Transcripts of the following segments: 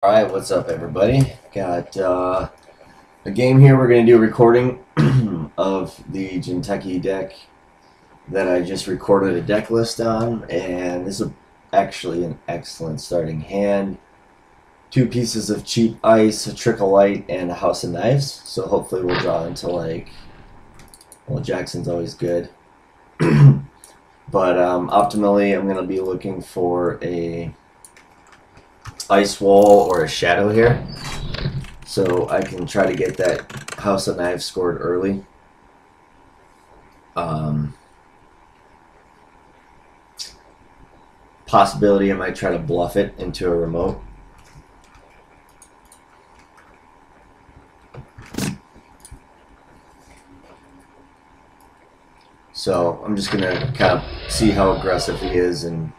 Alright, what's up everybody? Got a game here. We're going to do a recording of the Jinteki deck that I just recorded a deck list on, and this is actually an excellent starting hand. Two pieces of cheap ice, a trick of light, and a house of knives, so hopefully we'll draw into well, Jackson's always good. But optimally I'm going to be looking for a ice wall or a shadow here, so I can try to get that house of knives scored early. Possibility I might try to bluff it into a remote. So I'm just gonna kind of see how aggressive he is and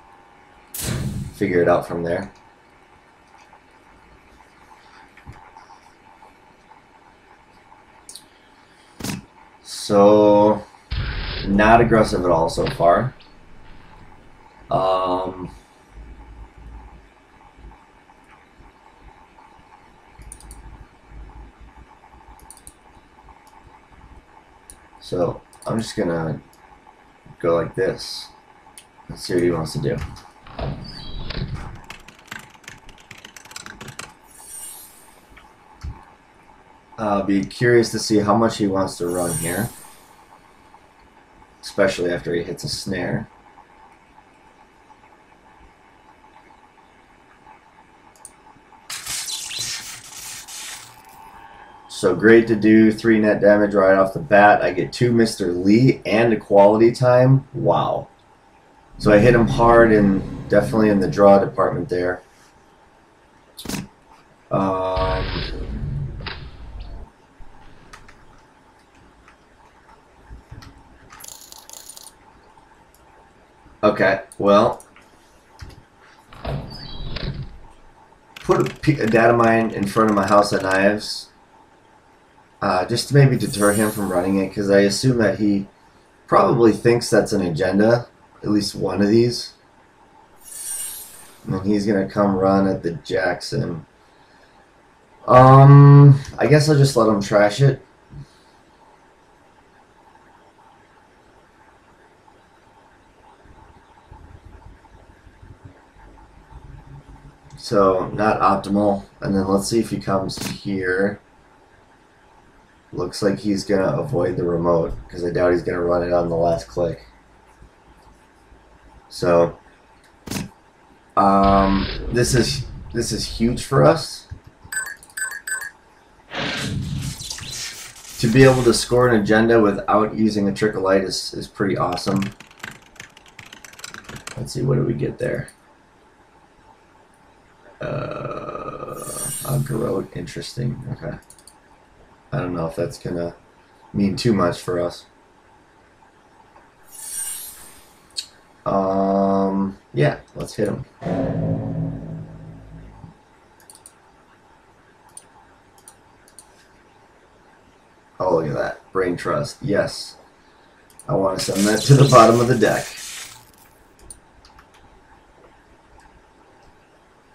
figure it out from there. So, not aggressive at all so far. So I'm just gonna go like this. Let's see what he wants to do. I'll be curious to see how much he wants to run here, especially after he hits a snare. So great to do 3 net damage right off the bat. I get 2 Mr. Lee and a quality time. Wow. So I hit him hard and definitely in the draw department there. Okay, well, put a data mine in front of my house of knives. Just to maybe deter him from running it, because I assume that he probably thinks that's an agenda, at least one of these. And he's going to come run at the Jackson. I guess I'll just let him trash it. So, not optimal. And then let's see if he comes here. Looks like he's going to avoid the remote, because I doubt he's going to run it on the last click. So, this is huge for us. To be able to score an agenda without using a trick of light is pretty awesome. Let's see, what do we get there? A garrote, interesting. Okay. I don't know if that's gonna mean too much for us. Yeah, let's hit him. Oh, look at that. Brain trust. Yes. I want to send that to the bottom of the deck.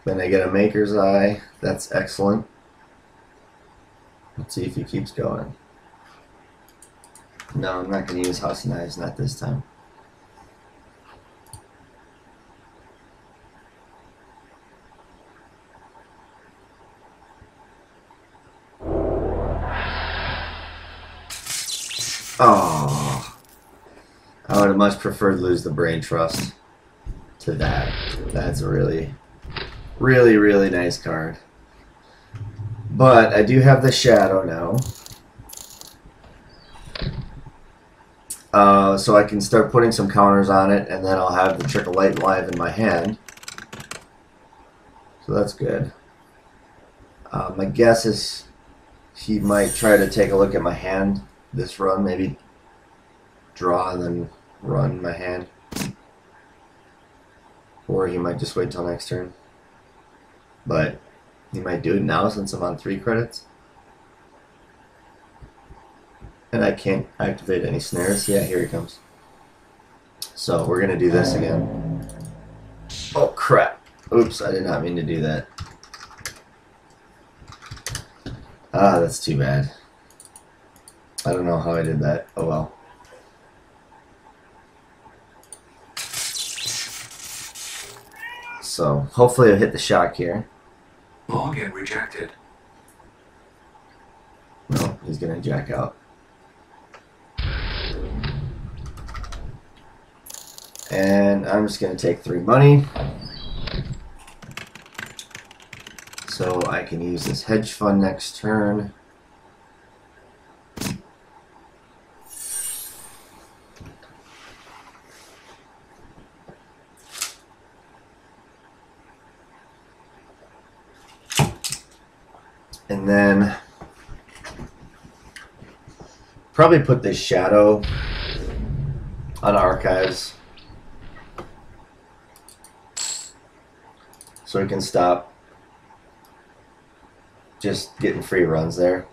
Then I get a Maker's Eye. That's excellent. Let's see if he keeps going. No, I'm not going to use House of Knives, not this time. Oh, I would have much preferred lose the Brain Trust to that. That's a really, really, really nice card. But I do have the Shadow now. So I can start putting some counters on it, and then I'll have the Trick of Light live in my hand. So that's good. My guess is he might try to take a look at my hand this run, maybe draw and then run my hand. Or he might just wait till next turn. But he might do it now since I'm on 3 credits. And I can't activate any snares. Yeah, here he comes. So we're going to do this again. Oh, crap. Oops, I did not mean to do that. Ah, that's too bad. I don't know how I did that. Oh well. So hopefully I hit the shock here. Login rejected. No, he's gonna jack out. And I'm just gonna take 3 money. So I can use this hedge fund next turn. And then probably put this shadow on archives so we can stop just getting free runs there.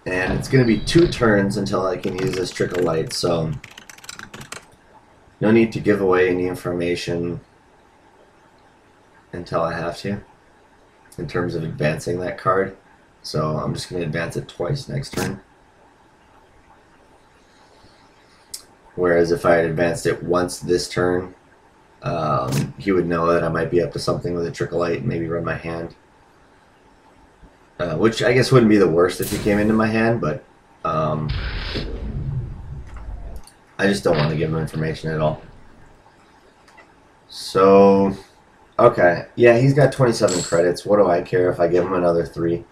And it's going to be 2 turns until I can use this trick of light, so no need to give away any information until I have to in terms of advancing that card. So I'm just going to advance it twice next turn. Whereas if I had advanced it once this turn, he would know that I might be up to something with a trick of light and maybe run my hand. Which I guess wouldn't be the worst if he came into my hand, but I just don't want to give him information at all. So, okay. Yeah, he's got 27 credits. What do I care if I give him another 3?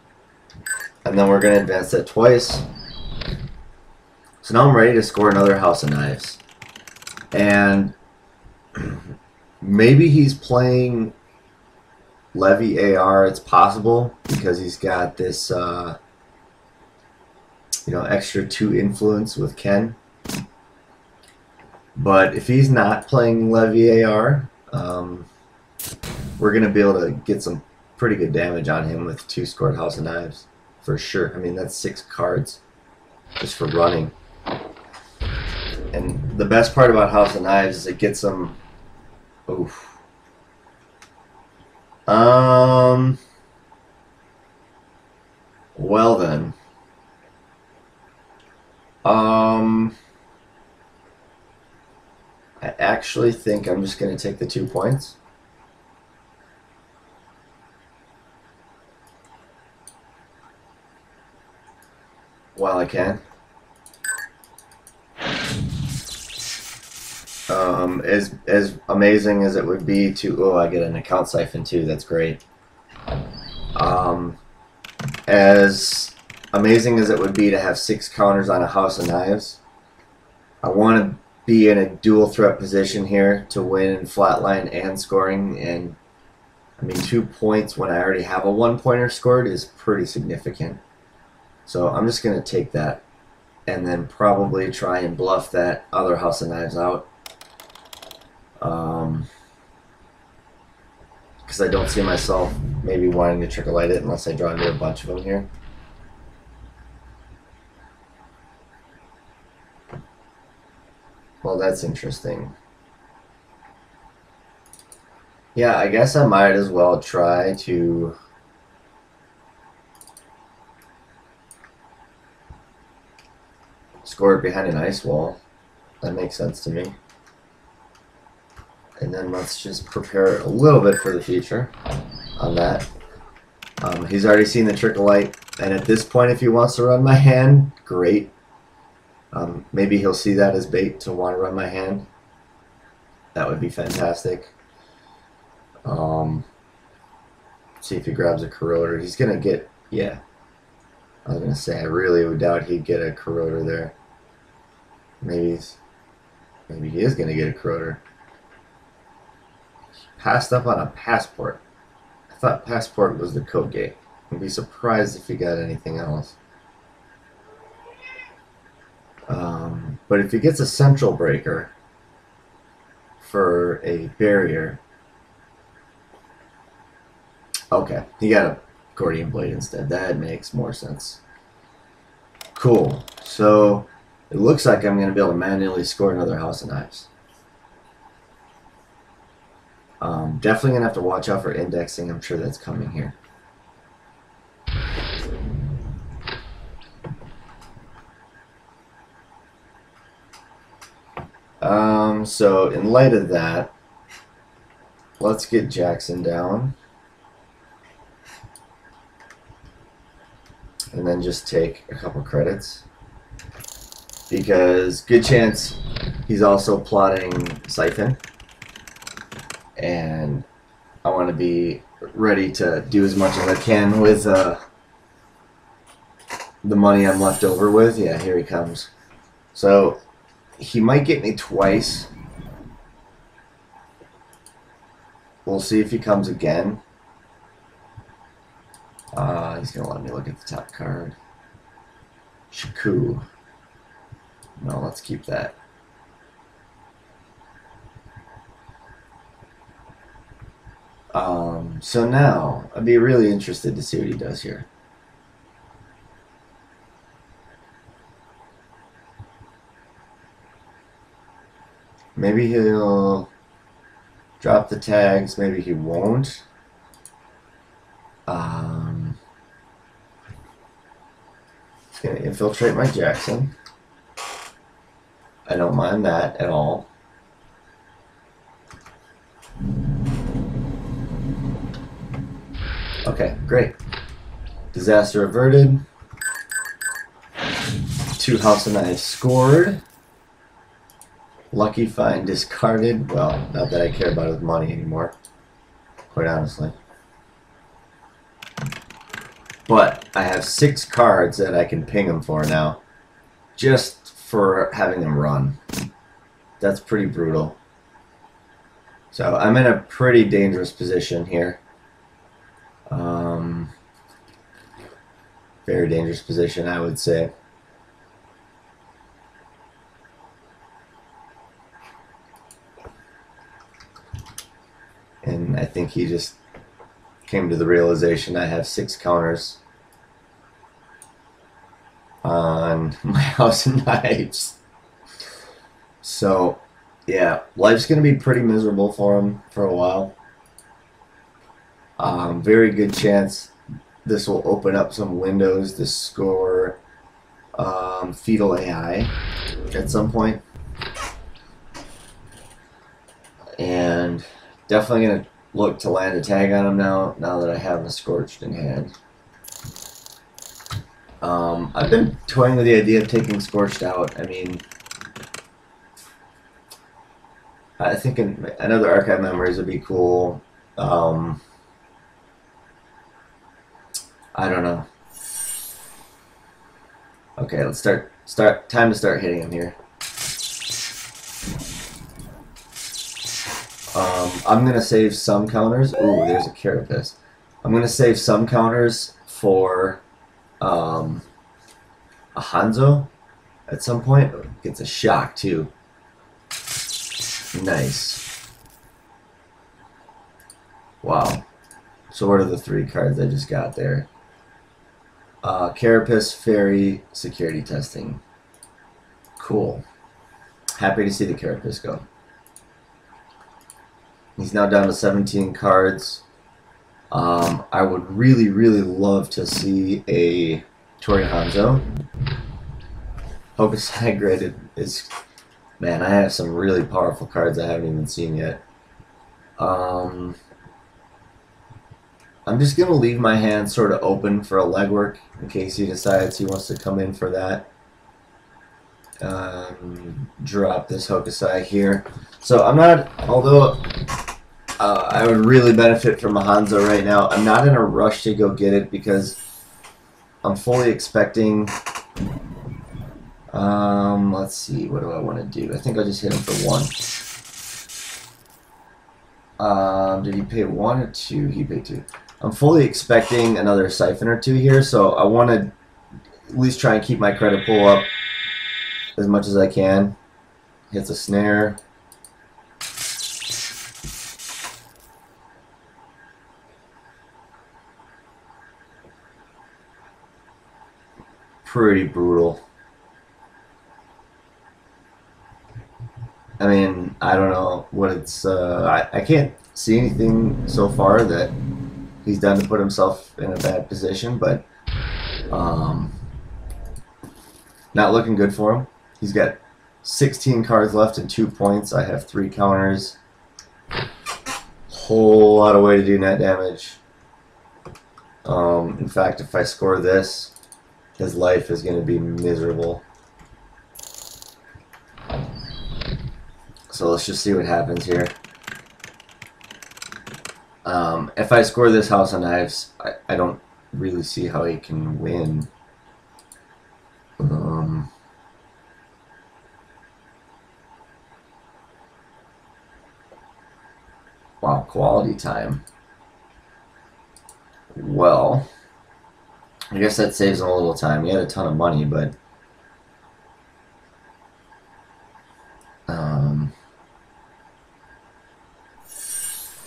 And then we're going to advance that twice. So now I'm ready to score another House of Knives. And maybe he's playing Levy AR. It's possible because he's got this, extra 2 influence with Ken. But if he's not playing Levy AR, we're going to be able to get some pretty good damage on him with 2 scored House of Knives. For sure. I mean, that's 6 cards just for running. And the best part about House of Knives is it gets them... Oof. Well then. I actually think I'm just going to take the 2 points. While I can. As amazing as it would be to... Oh, I get an account siphon too. That's great. As amazing as it would be to have 6 counters on a House of Knives, I want to be in a dual threat position here to win in flatline and scoring. And I mean, 2 points when I already have a 1-pointer scored is pretty significant. So I'm just going to take that and then probably try and bluff that other House of Knives out. Because I don't see myself maybe wanting to trick or light it unless I draw into a bunch of them here. Well, that's interesting. Yeah, I guess I might as well try to... score it behind an ice wall. That makes sense to me. And then let's just prepare a little bit for the future on that. He's already seen the trick of light, and at this point, if he wants to run my hand, great. Maybe he'll see that as bait to want to run my hand. That would be fantastic. See if he grabs a corroder. He's gonna get, yeah. I was gonna say I really would doubt he'd get a corroder there. Maybe he is gonna get a corroder. Passed up on a passport. I thought passport was the code gate. I'd be surprised if he got anything else. But if he gets a central breaker for a barrier, okay, he got a Gordian blade instead. That makes more sense. Cool. So it looks like I'm going to be able to manually score another House of Knives. Definitely going to have to watch out for indexing. I'm sure that's coming here. So in light of that, let's get Jackson down. And then just take a couple credits. Because good chance he's also plotting Siphon. And I want to be ready to do as much as I can with the money I'm left over with. Yeah, here he comes. So he might get me twice. We'll see if he comes again. He's going to let me look at the top card. Shaku. No, let's keep that. So now, I'd be really interested to see what he does here. Maybe he'll drop the tags, maybe he won't. He's going to infiltrate my Jackson. I don't mind that at all. Okay, great. Disaster averted. 2 House of Knives scored. Lucky find discarded. Well, not that I care about his money anymore, quite honestly. But I have 6 cards that I can ping him for now, just for having him run. That's pretty brutal. So I'm in a pretty dangerous position here. Very dangerous position, I would say. And I think he just came to the realization I have 6 counters on my House of Knives. So, yeah, life's going to be pretty miserable for him for a while. Very good chance this will open up some windows to score fetal AI at some point. And definitely going to look to land a tag on him now that I have a Scorched in hand. I've been toying with the idea of taking Scorched out. I mean, I think another Archive Memories would be cool. I don't know. Okay, let's start. Time to start hitting him here. I'm gonna save some counters. Ooh, there's a Carapace. I'm gonna save some counters for a Hanzo at some point. Gets a shock too. Nice. Wow. So what are the 3 cards I just got there? Carapace, Fairy, Security Testing. Cool. Happy to see the Carapace go. He's now down to 17 cards. I would really, really love to see a Tori Hanzo. Hokusai Grid is... Man, I have some really powerful cards I haven't even seen yet. I'm just going to leave my hand sort of open for a legwork in case he decides he wants to come in for that. Drop this Hokusai here. So I'm not, although I would really benefit from a Hanzo right now, I'm not in a rush to go get it because I'm fully expecting, let's see, what do I want to do? I think I'll just hit him for 1. Did he pay 1 or 2? He paid 2. I'm fully expecting another Siphon or 2 here, so I want to at least try and keep my credit pool up as much as I can. Hits a snare. Pretty brutal. I mean, I don't know. what it's. I can't see anything so far that he's done to put himself in a bad position, but not looking good for him. He's got 16 cards left and 2 points. I have 3 counters. Whole lot of way to do net damage. In fact, if I score this, his life is going to be miserable. So let's just see what happens here. If I score this House of Knives, I don't really see how he can win. Wow, quality time. Well, I guess that saves him a little time. He had a ton of money, but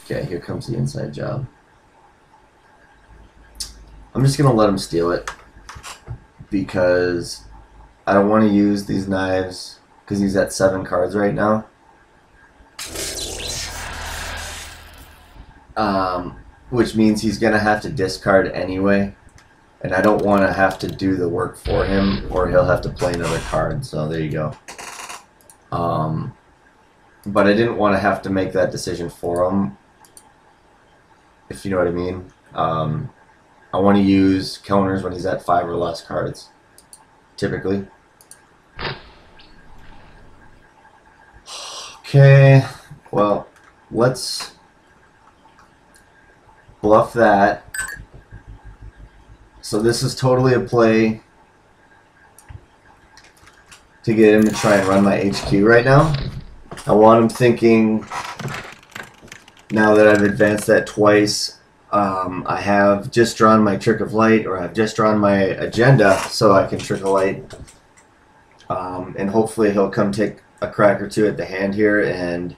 okay, here comes the inside job. I'm just gonna let him steal it because I don't want to use these knives because he's at 7 cards right now. Which means he's gonna have to discard anyway, and I don't want to have to do the work for him, or he'll have to play another card. So there you go. But I didn't want to have to make that decision for him, if you know what I mean. I want to use counters when he's at 5 or less cards, typically. Okay, well, let's bluff that. So this is totally a play to get him to try and run my HQ right now. I want him thinking, now that I've advanced that twice, I have just drawn my Trick of Light, or I've just drawn my agenda, so I can Trick of Light. And hopefully he'll come take a crack or two at the hand here, and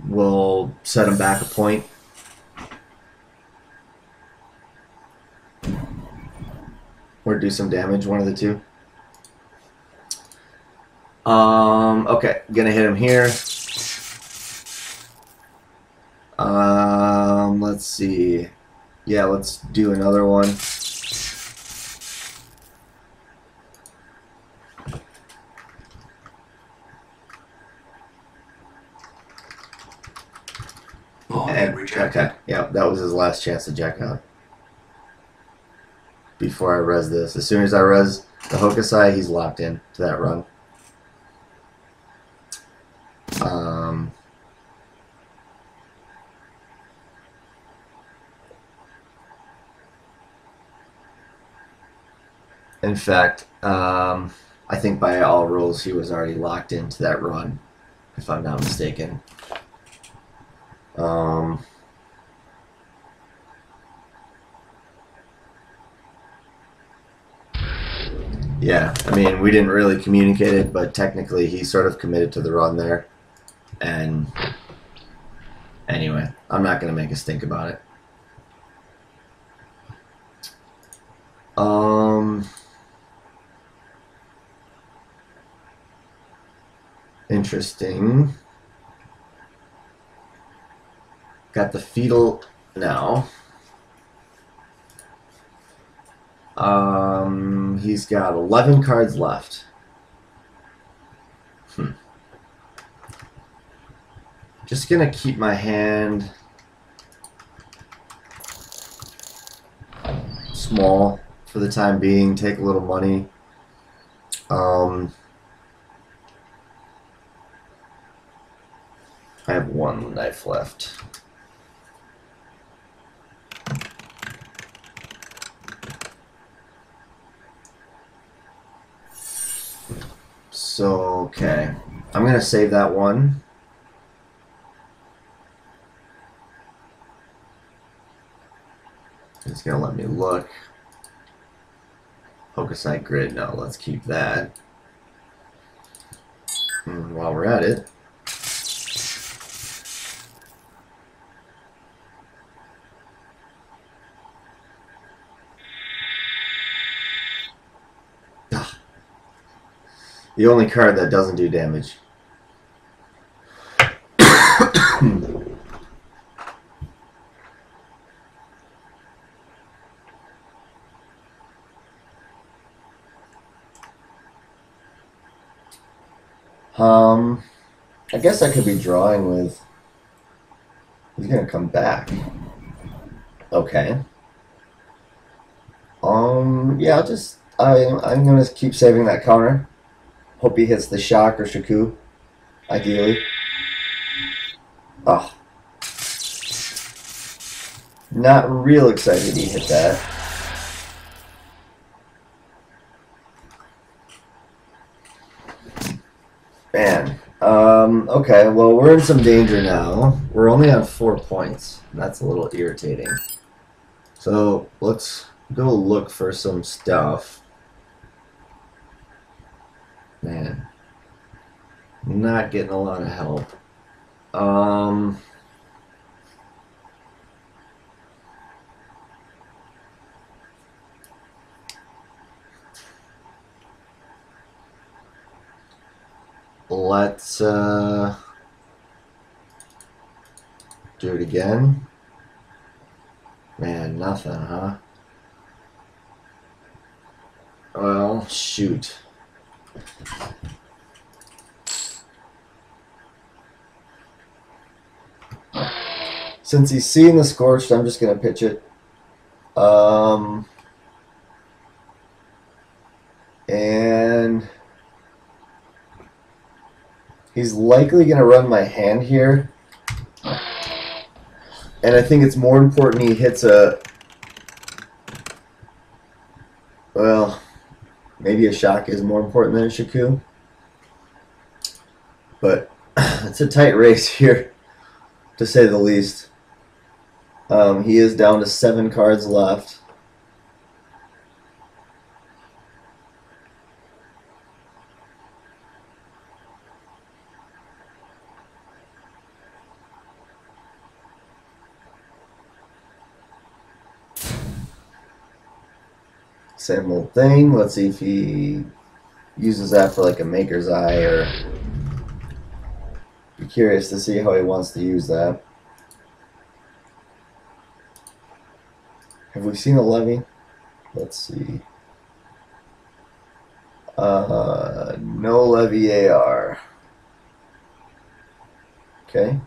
we'll set him back a point. Or do some damage, one of the two. Okay, gonna hit him here. Let's see. Yeah, let's do another one. And rejected. Okay, yeah, that was his last chance to jack out. Before I res this. As soon as I res the Hokusai, he's locked in to that run. In fact, I think by all rules he was already locked into that run, if I'm not mistaken. Yeah, I mean, we didn't really communicate it, but technically he sort of committed to the run there. And anyway, I'm not going to make us think about it. Interesting. Got the fetal now. He's got 11 cards left. Just gonna keep my hand small for the time being, take a little money. I have 1 knife left. So, okay. I'm going to save that one. It's going to let me look. Hokusai Grid. No, let's keep that. And while we're at it, the only card that doesn't do damage. I guess I could be drawing with. He's gonna come back. Okay. Yeah, I'm gonna keep saving that counter. Hope he hits the shock or shaku, ideally. Oh, not real excited he hit that. Man. Okay, well, we're in some danger now. We're only on 4 points. That's a little irritating. So, let's go look for some stuff. Man. Not getting a lot of help. Let's, do it again. Man, nothing, huh? Well, shoot. Since he's seeing the scorched, I'm just gonna pitch it. And he's likely gonna run my hand here. And I think it's more important he hits a, well, maybe a shock is more important than a shaku. But it's a tight race here, to say the least. He is down to 7 cards left. Same old thing. Let's see if he uses that for like a maker's eye, or be curious to see how he wants to use that. Have we seen a levy? Let's see. No levy AR. Okay.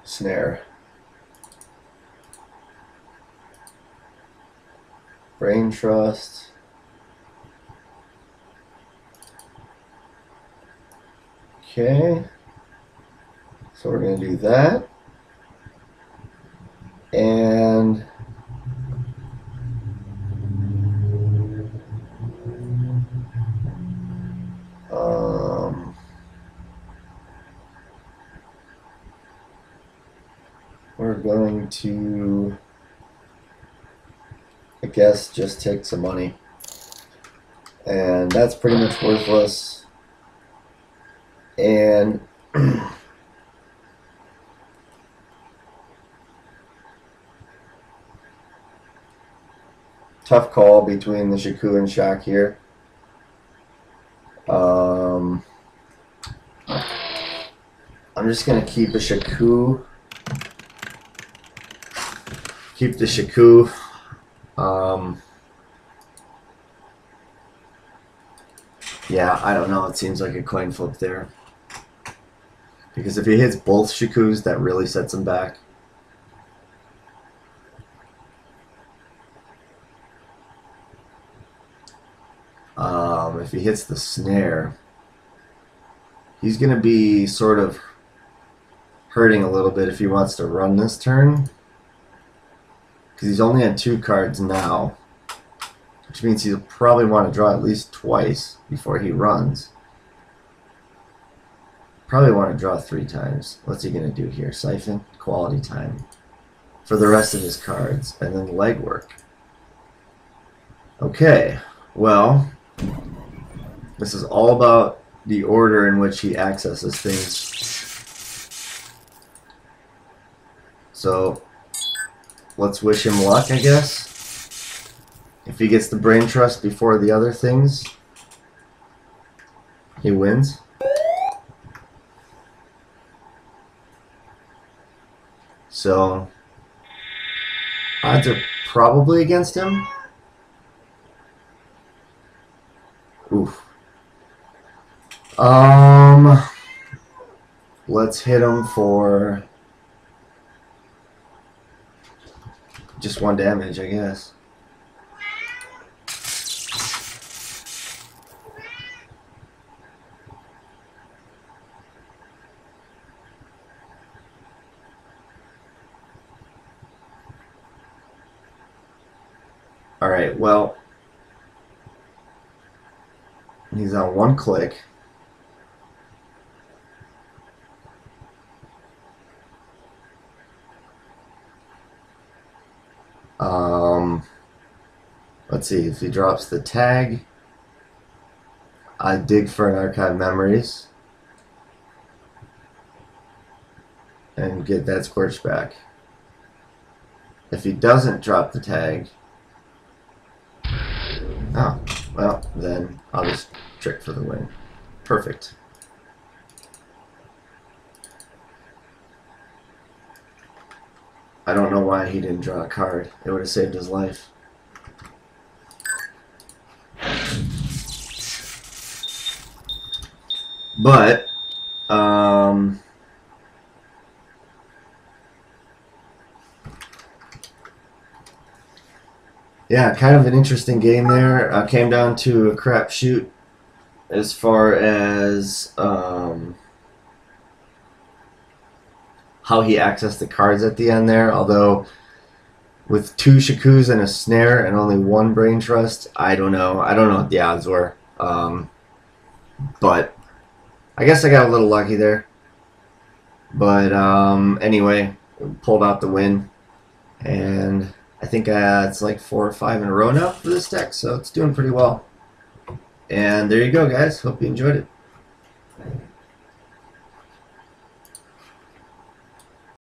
Snare. Brain trust. Okay. So we're going to do that. And we're going to, I guess, just take some money. And that's pretty much worthless. And tough call between the shaku and shock here. I'm just going to keep a shaku. Keep the shaku. Yeah, I don't know. It seems like a coin flip there. Because if he hits both shakus, that really sets him back. If he hits the snare, he's going to be sort of hurting a little bit if he wants to run this turn. Because he's only on 2 cards now. Which means he'll probably want to draw at least twice before he runs. Probably want to draw 3 times. What's he going to do here? Siphon? Quality time. For the rest of his cards. And then legwork. Okay. Well, this is all about the order in which he accesses things. So, let's wish him luck, I guess. If he gets the brain trust before the other things, he wins. So, odds are probably against him. Oof. Let's hit him for just 1 damage, I guess. Alright, well, he's on 1 click. Let's see, if he drops the tag, I dig for an archive memories and get that scorch back. If he doesn't drop the tag, oh, well, then I'll just trick for the win. Perfect. I don't know why he didn't draw a card. It would have saved his life. But, yeah, kind of an interesting game there. Came down to a crapshoot as far as how he accessed the cards at the end there. Although with 2 Shakus and a snare and only 1 brain trust, I don't know. I don't know what the odds were. But I guess I got a little lucky there. But anyway, pulled out the win. And I think it's like 4 or 5 in a row now for this deck, so it's doing pretty well. And there you go, guys. Hope you enjoyed it.